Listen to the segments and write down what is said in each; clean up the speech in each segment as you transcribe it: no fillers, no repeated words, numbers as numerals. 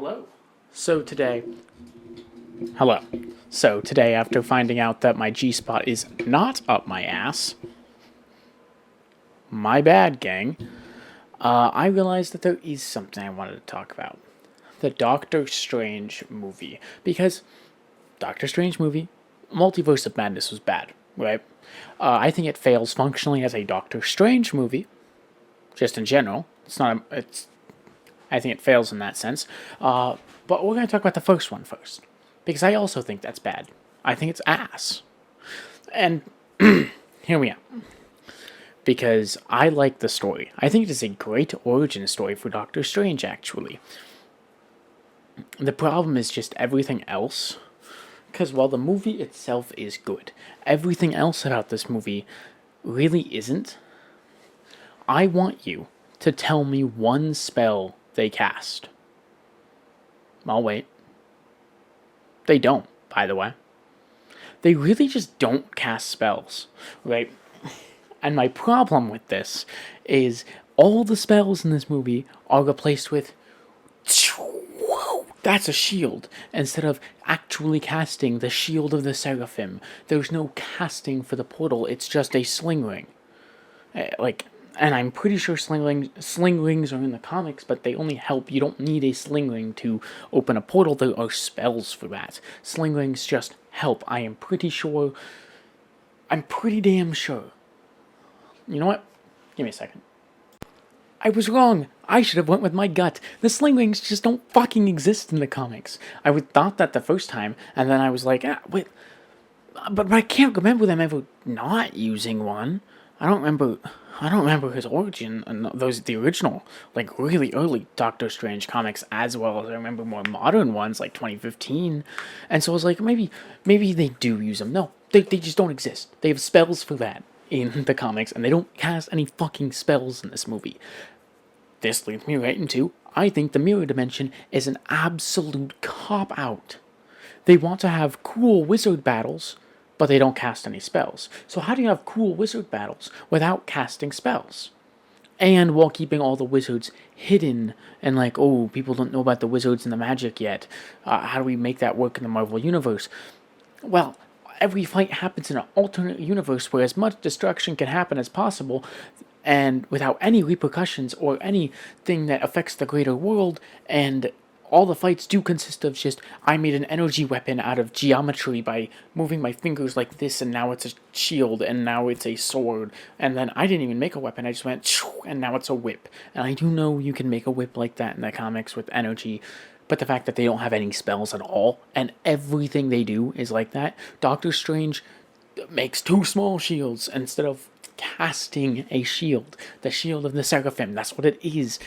Hello. So today, hello. So today, after finding out that my G-spot is not up my ass, my bad, gang, I realized that there is something I wanted to talk about. The Doctor Strange movie. Because Doctor Strange movie, Multiverse of Madness was bad, right? I think it fails functionally as a Doctor Strange movie, just in general. I think it fails in that sense. But we're going to talk about the first one first. Because I also think that's bad. I think it's ass. And here we are. Because I like the story. I think it is a great origin story for Doctor Strange, actually. The problem is just everything else. Because while the movie itself is good, everything else about this movie really isn't. I want you to tell me one spell they cast. I'll wait. They don't, by the way. They really just don't cast spells, right? And my problem with this is all the spells in this movie are replaced with that's a shield, instead of actually casting the shield of the Seraphim. There's no casting for the portal, it's just a sling ring. And I'm pretty sure sling rings are in the comics, but they only help. You don't need a sling ring to open a portal. There are spells for that. Sling rings just help. I am pretty sure. I'm pretty damn sure. You know what? Give me a second. I was wrong. I should have went with my gut. The sling rings just don't fucking exist in the comics. I would thought that the first time, and then I was like, wait. But I can't remember them ever not using one. I don't remember his origin and the original, like really early Doctor Strange comics, as well as I remember more modern ones like 2015. And so I was like, maybe they do use them. No, they just don't exist. They have spells for that in the comics, and they don't cast any fucking spells in this movie. This leads me right into, I think the mirror dimension is an absolute cop-out. They want to have cool wizard battles, but they don't cast any spells. So how do you have cool wizard battles without casting spells? And while keeping all the wizards hidden, and like, oh, people don't know about the wizards and the magic yet. How do we make that work in the Marvel Universe? Well, every fight happens in an alternate universe where as much destruction can happen as possible, and without any repercussions or anything that affects the greater world, and all the fights do consist of just, I made an energy weapon out of geometry by moving my fingers like this, and now it's a shield, and now it's a sword, and then I didn't even make a weapon, I just went, and now it's a whip. And I do know you can make a whip like that in the comics with energy, but the fact that they don't have any spells at all, and everything they do is like that. Doctor Strange makes two small shields instead of casting a shield. The shield of the Seraphim, that's what it is.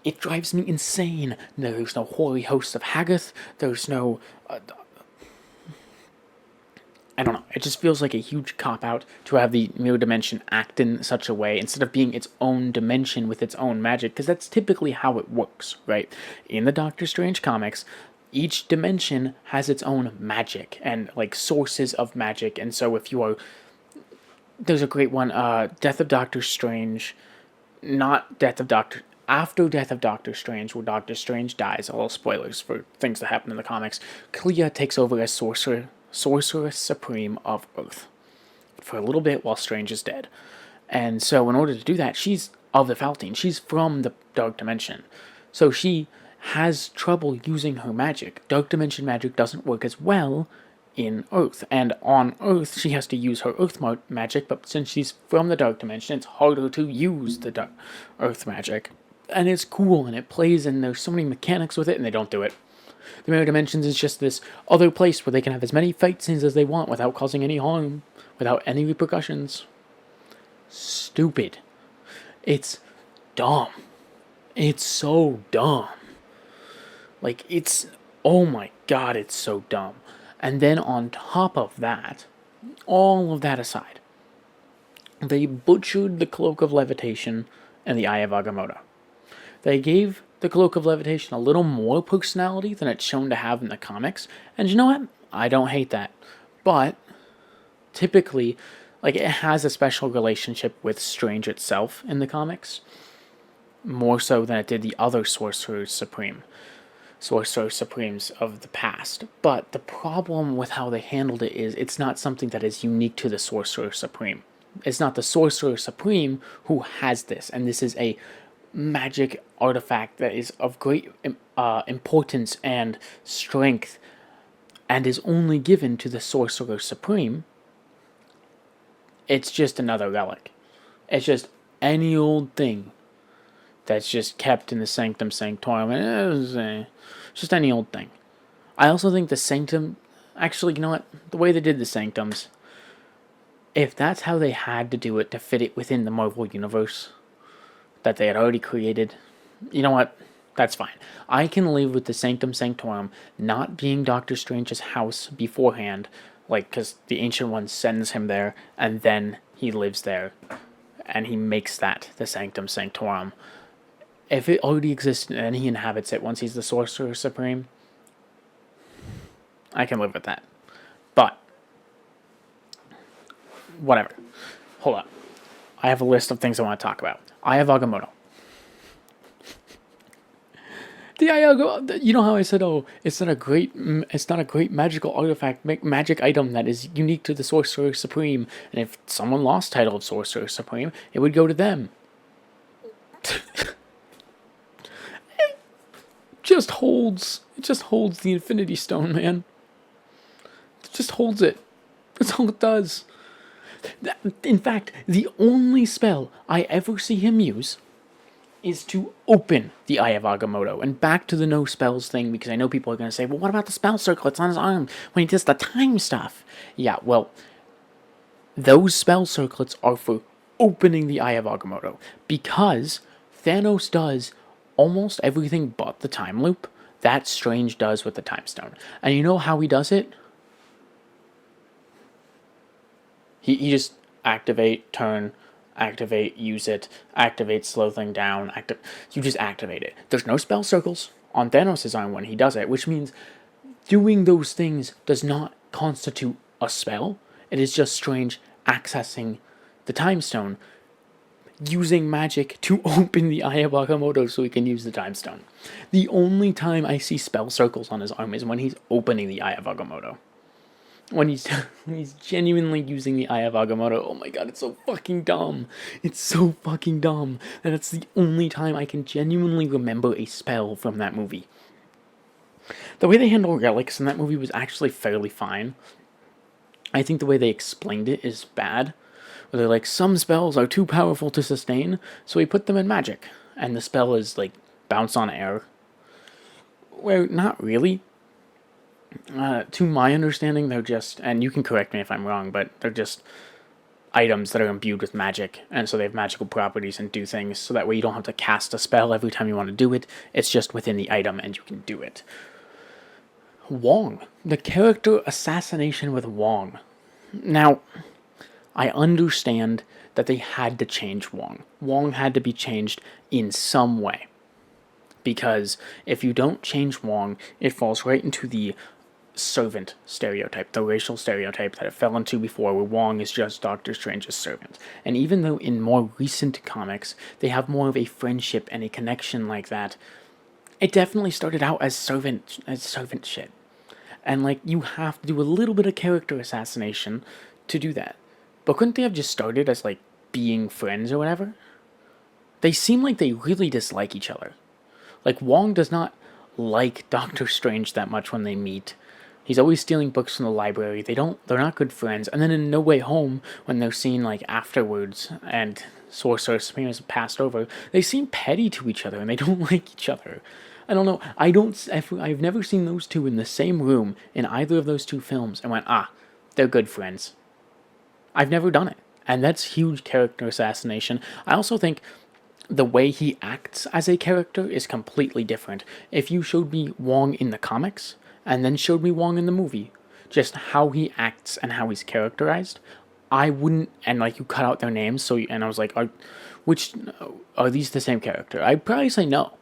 It drives me insane. There's no holy host of Haggoth. There's no... I don't know. It just feels like a huge cop-out to have the mirror dimension act in such a way instead of being its own dimension with its own magic, because that's typically how it works, right? In the Doctor Strange comics, each dimension has its own magic and, like, sources of magic, and so if you are... There's a great one, Death of Doctor Strange... Not Death of Doctor... After Death of Doctor Strange, where Doctor Strange dies, all spoilers for things that happen in the comics, Clea takes over as Sorceress Supreme of Earth for a little bit while Strange is dead. And so in order to do that, she's of the Faltine. She's from the Dark Dimension. So she has trouble using her magic. Dark Dimension magic doesn't work as well in Earth. And on Earth, she has to use her Earth magic, but since she's from the Dark Dimension, it's harder to use the Earth magic. And it's cool, and it plays, and there's so many mechanics with it, and they don't do it. The Mirror Dimensions is just this other place where they can have as many fight scenes as they want without causing any harm, without any repercussions. Stupid. It's dumb. It's so dumb. Like, it's... Oh my god, it's so dumb. And then on top of that, all of that aside, they butchered the Cloak of Levitation and the Eye of Agamotto. They gave the Cloak of Levitation a little more personality than it's shown to have in the comics, and you know what? I don't hate that. But, typically, like, it has a special relationship with Strange itself in the comics, more so than it did the other Sorcerers Supreme. Sorcerer Supremes of the past. But the problem with how they handled it is it's not something that is unique to the Sorcerer Supreme. It's not the Sorcerer Supreme who has this, and this is a magic artifact that is of great importance and strength and is only given to the Sorcerer Supreme. It's just another relic. It's just any old thing that's just kept in the Sanctum Sanctorum. It's just any old thing. I also think the Sanctum... Actually, you know what? The way they did the Sanctums, if that's how they had to do it to fit it within the Marvel Universe that they had already created, you know what? That's fine. I can live with the Sanctum Sanctorum not being Doctor Strange's house beforehand, like, because the Ancient One sends him there, and then he lives there, and he makes that the Sanctum Sanctorum. If it already exists and he inhabits it once he's the Sorcerer Supreme, I can live with that. But, whatever. Hold up. I have a list of things I want to talk about. Eye of Agamotto. The Eye of Agamotto, you know how I said, oh, it's not a great magical artifact, magic item that is unique to the Sorcerer Supreme, and if someone lost title of Sorcerer Supreme, it would go to them. It just holds the Infinity Stone, man. It just holds it. That's all it does. In fact, the only spell I ever see him use is to open the Eye of Agamotto. And back to the no spells thing, because I know people are going to say, well, what about the spell circlets on his arm when he does the time stuff? Yeah, well, those spell circlets are for opening the Eye of Agamotto, because Thanos does almost everything but the time loop that Strange does with the time stone. And you know how he does it? He just activate, turn, activate, use it, activate, slow thing down, you just activate it. There's no spell circles on Thanos' arm when he does it, which means doing those things does not constitute a spell. It is just Strange accessing the time stone, using magic to open the Eye of Agamotto so he can use the time stone. The only time I see spell circles on his arm is when he's opening the Eye of Agamotto. When he's genuinely using the Eye of Agamotto. Oh my god, it's so fucking dumb. It's so fucking dumb that it's the only time I can genuinely remember a spell from that movie. The way they handle relics in that movie was actually fairly fine. I think the way they explained it is bad. Where they're like, some spells are too powerful to sustain, so we put them in magic. And the spell is like, bounce on air. Where, not really. To my understanding, they're just, and you can correct me if I'm wrong, but they're just items that are imbued with magic, and so they have magical properties and do things, so that way you don't have to cast a spell every time you want to do it. It's just within the item, and you can do it. Wong. The character assassination with Wong. Now, I understand that they had to change Wong. Wong had to be changed in some way. Because if you don't change Wong, it falls right into the servant stereotype, the racial stereotype that it fell into before, where Wong is just Doctor Strange's servant. And even though in more recent comics, they have more of a friendship and a connection like that, it definitely started out as servant shit. And like, you have to do a little bit of character assassination to do that. But couldn't they have just started as like being friends or whatever? They seem like they really dislike each other. Like, Wong does not like Doctor Strange that much when they meet. He's always stealing books from the library. They're not good friends. And then in No Way Home, when they're seen, like, afterwards, and Sorcerer Supreme has passed over, they seem petty to each other, and they don't like each other. I don't know. I've never seen those two in the same room in either of those two films and went, they're good friends. I've never done it. And that's huge character assassination. I also think the way he acts as a character is completely different. If you showed me Wong in the comics, and then showed me Wong in the movie, just how he acts and how he's characterized, I wouldn't, and like you cut out their names, and I was like, are these the same character? I'd probably say no.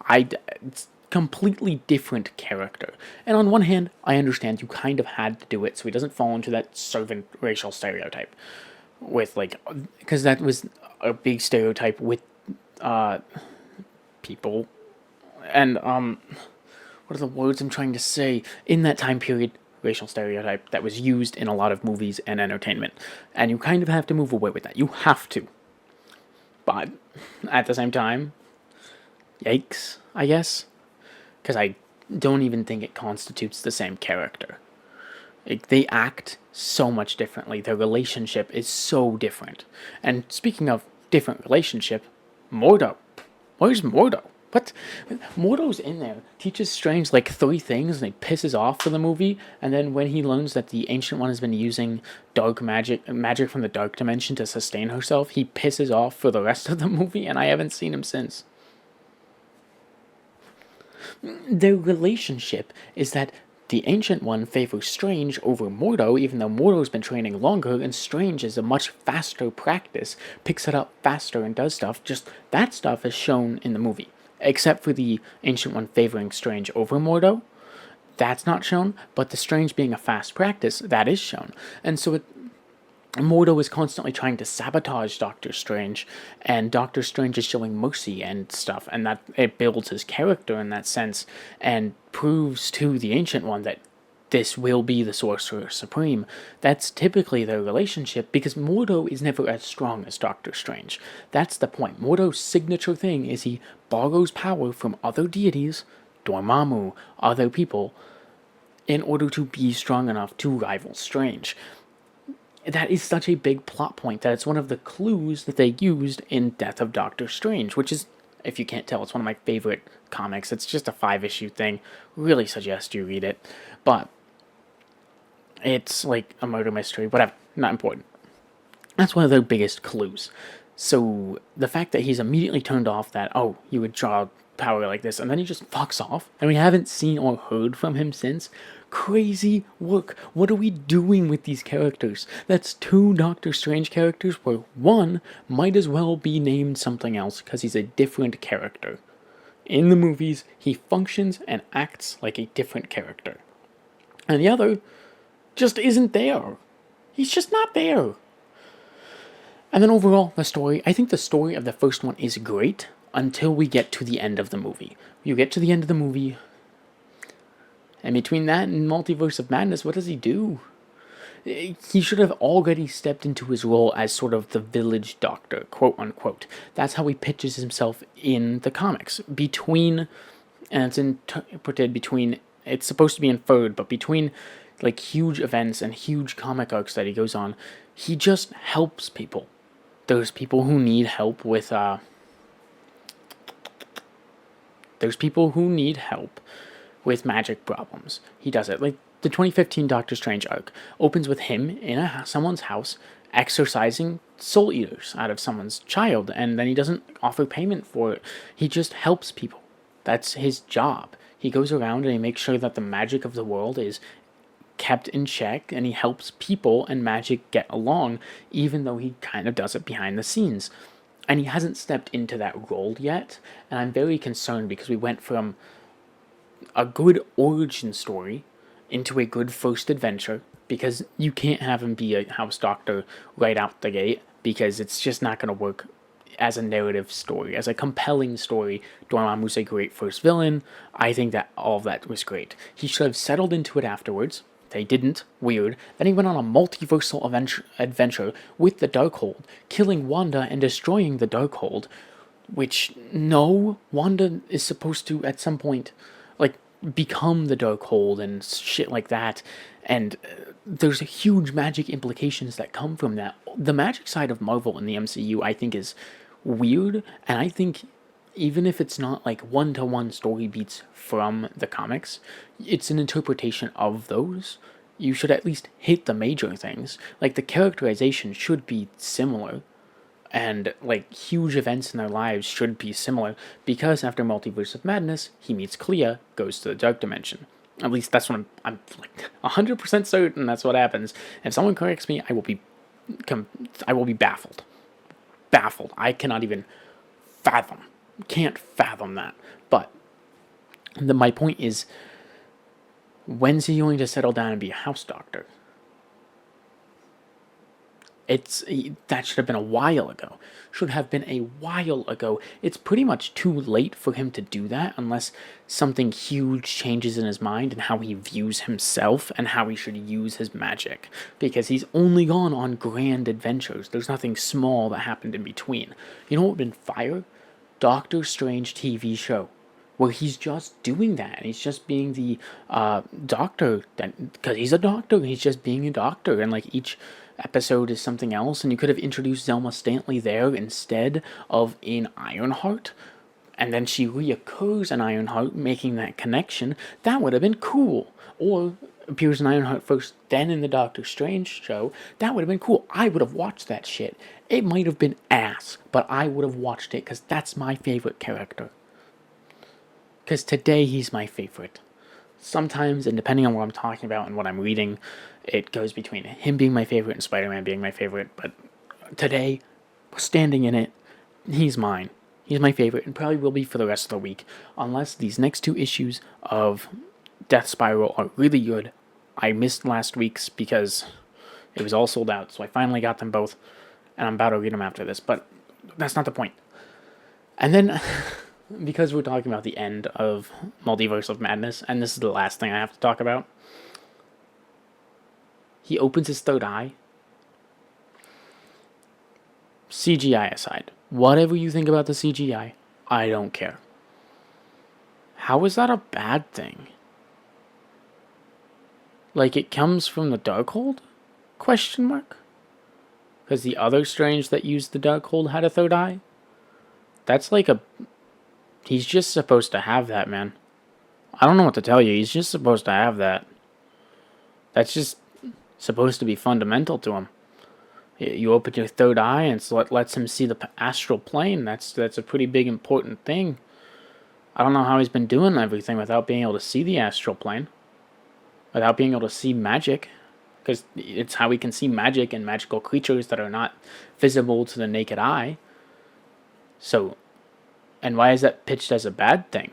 It's completely different character. And on one hand, I understand you kind of had to do it so he doesn't fall into that servant racial stereotype. With like, because that was a big stereotype with people. And what are the words I'm trying to say? In that time period, racial stereotype that was used in a lot of movies and entertainment. And you kind of have to move away with that. You have to. But at the same time, yikes, I guess. Because I don't even think it constitutes the same character. They act so much differently. Their relationship is so different. And speaking of different relationship, Mordo. Where's Mordo? What? Mordo's in there, teaches Strange like 3 things, and he pisses off for the movie, and then when he learns that the Ancient One has been using dark magic from the dark dimension to sustain herself, he pisses off for the rest of the movie, and I haven't seen him since. Their relationship is that the Ancient One favors Strange over Mordo, even though Mordo's been training longer, and Strange is a much faster practice, picks it up faster and does stuff. Just that stuff is shown in the movie. Except for the Ancient One favoring Strange over Mordo. That's not shown, but the Strange being a fast practice, that is shown. And so Mordo is constantly trying to sabotage Doctor Strange, and Doctor Strange is showing mercy and stuff, and that it builds his character in that sense, and proves to the Ancient One that this will be the Sorcerer Supreme. That's typically their relationship, because Mordo is never as strong as Doctor Strange. That's the point. Mordo's signature thing is he borrows power from other deities, Dormammu, other people, in order to be strong enough to rival Strange. That is such a big plot point that it's one of the clues that they used in Death of Doctor Strange, which is, if you can't tell, it's one of my favorite comics. It's just a 5-issue thing. Really suggest you read it. But it's like a murder mystery, whatever, not important. That's one of their biggest clues. So the fact that he's immediately turned off that, oh, you would draw power like this, and then he just fucks off, and we haven't seen or heard from him since. Crazy work. What are we doing with these characters? That's 2 Doctor Strange characters where one might as well be named something else because he's a different character. In the movies, he functions and acts like a different character. And the other just isn't there. He's just not there. And then overall, the story, I think the story of the first one is great until we get to the end of the movie. You get to the end of the movie, and between that and Multiverse of Madness, what does he do? He should have already stepped into his role as sort of the village doctor, quote unquote. That's how he pitches himself in the comics. Between, and it's interpreted between, it's supposed to be inferred, but between like huge events and huge comic arcs that he goes on, he just helps people. There's people who need help with, with magic problems. He does it. Like the 2015 Doctor Strange arc opens with him in someone's house exorcising soul eaters out of someone's child, and then he doesn't offer payment for it. He just helps people. That's his job. He goes around and he makes sure that the magic of the world is kept in check, and he helps people and magic get along, even though he kind of does it behind the scenes. And he hasn't stepped into that role yet, and I'm very concerned because we went from a good origin story into a good first adventure, because you can't have him be a house doctor right out the gate, because it's just not going to work as a narrative story. As a compelling story, Dormammu's a great first villain. I think that all of that was great. He should have settled into it afterwards. They didn't. Weird. Then he went on a multiversal adventure with the Darkhold, killing Wanda and destroying the Darkhold, which, no, Wanda is supposed to, at some point, like, become the Darkhold and shit like that, and there's huge magic implications that come from that. The magic side of Marvel in the MCU, I think, is weird, and I think even if it's not like one-to-one story beats from the comics, it's an interpretation of those. You should at least hit the major things. Like, the characterization should be similar, and like huge events in their lives should be similar, because after Multiverse of Madness, he meets Clea, goes to the Dark Dimension. At least that's what I'm like 100% certain that's what happens. If someone corrects me, I will be baffled. Baffled. I cannot even can't fathom that. But my point is, when's he going to settle down and be a house doctor? That should have been a while ago. Should have been a while ago. It's pretty much too late for him to do that unless something huge changes in his mind and how he views himself and how he should use his magic. Because he's only gone on grand adventures. There's nothing small that happened in between. You know what would have been fire? Doctor Strange TV show, where he's just doing that. He's just being the doctor, because he's a doctor. He's just being a doctor, and like each episode is something else. And you could have introduced Zelma Stanley there instead of in Ironheart, and then she reoccurs in Ironheart, making that connection. That would have been cool. Or appears in Ironheart first, then in the Doctor Strange show. That would have been cool. I would have watched that shit. It might have been ass, but I would have watched it because that's my favorite character. Because today he's my favorite. Sometimes, and depending on what I'm talking about and what I'm reading, it goes between him being my favorite and Spider-Man being my favorite. But today, standing in it, he's mine. He's my favorite and probably will be for the rest of the week. Unless these next 2 issues of Death Spiral are really good. I missed last week's because it was all sold out. So I finally got them both. And I'm about to read them after this. But that's not the point. And then, because we're talking about the end of Multiverse of Madness, and this is the last thing I have to talk about, he opens his third eye. CGI aside, whatever you think about the CGI, I don't care. How is that a bad thing? Like, it comes from the Darkhold? Question mark? Because the other Strange that used the Darkhold had a third eye? That's like a... He's just supposed to have that, man. I don't know what to tell you. He's just supposed to have that. That's just supposed to be fundamental to him. You open your third eye and it lets him see the astral plane. That's a pretty big, important thing. I don't know how he's been doing everything without being able to see the astral plane. Without being able to see magic. Because it's how we can see magic and magical creatures that are not visible to the naked eye. So, and why is that pitched as a bad thing?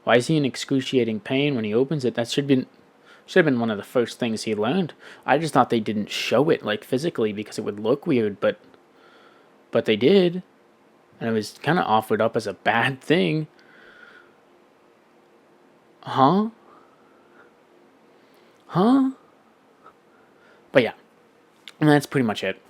Why is he in excruciating pain when he opens it? That should have been one of the first things he learned. I just thought they didn't show it, like, physically because it would look weird, but they did. And it was kind of offered up as a bad thing. Huh? But yeah. And that's pretty much it.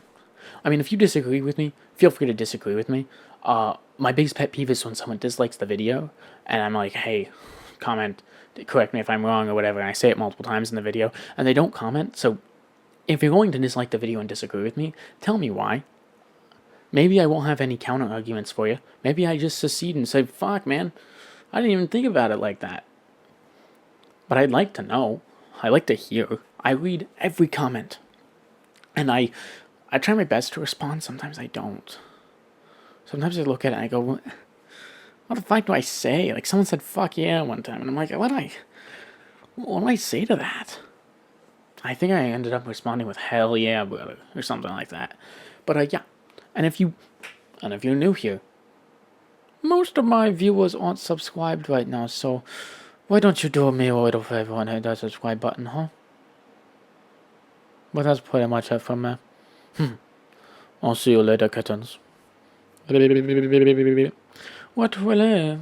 I mean, if you disagree with me, feel free to disagree with me. My biggest pet peeve is when someone dislikes the video, and I'm like, hey, comment, correct me if I'm wrong or whatever, and I say it multiple times in the video, and they don't comment. So if you're going to dislike the video and disagree with me, tell me why. Maybe I won't have any counter arguments for you. Maybe I just secede and say, fuck, man, I didn't even think about it like that. But I'd like to know. I like to hear. I read every comment. And I try my best to respond. Sometimes I don't. Sometimes I look at it and I go, what the fuck do I say? Like, someone said, fuck yeah, one time. And I'm like, what do I say to that? I think I ended up responding with, hell yeah, brother, or something like that. But, yeah. And if you're new here, most of my viewers aren't subscribed right now, so why don't you do me a little favor and hit that subscribe button, huh? But that's pretty much it from me. I'll see you later, kittens. What will